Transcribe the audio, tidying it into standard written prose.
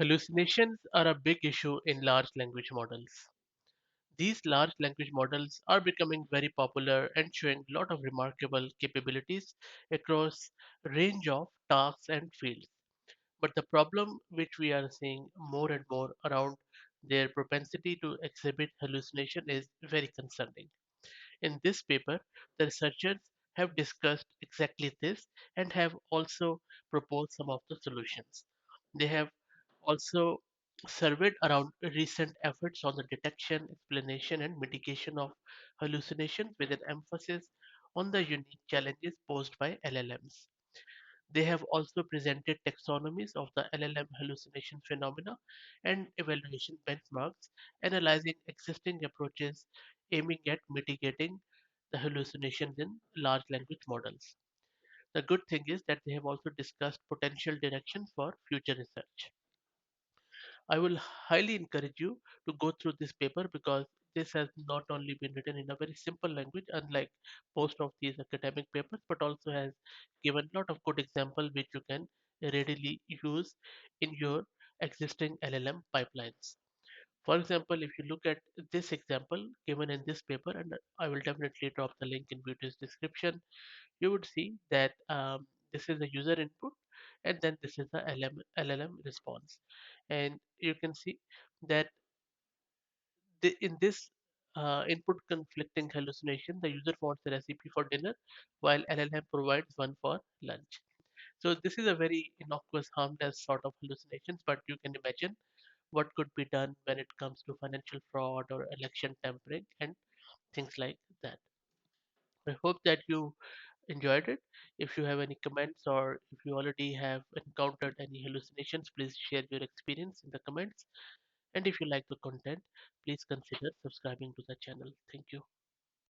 Hallucinations are a big issue in large language models. These large language models are becoming very popular and showing a lot of remarkable capabilities across a range of tasks and fields. But the problem which we are seeing more and more around their propensity to exhibit hallucination is very concerning. In this paper, the researchers have discussed exactly this and have also proposed some of the solutions. They have also surveyed around recent efforts on the detection, explanation, and mitigation of hallucinations with an emphasis on the unique challenges posed by LLMs. They have also presented taxonomies of the LLM hallucination phenomena and evaluation benchmarks, analyzing existing approaches aiming at mitigating the hallucinations in large language models. The good thing is that they have also discussed potential directions for future research. I will highly encourage you to go through this paper because this has not only been written in a very simple language, unlike most of these academic papers, but also has given a lot of good example which you can readily use in your existing LLM pipelines. For example, if you look at this example given in this paper, and I will definitely drop the link in video's description, you would see that this is a user input and then this is the LLM response. And you can see that in this input conflicting hallucination, the user wants a recipe for dinner while LLM provides one for lunch. So this is a very innocuous, harmless sort of hallucinations, but you can imagine what could be done when it comes to financial fraud or election tampering and things like that. I hope that you enjoyed it. If you have any comments or if you already have encountered any hallucinations, please share your experience in the comments. And if you like the content, please consider subscribing to the channel. Thank you.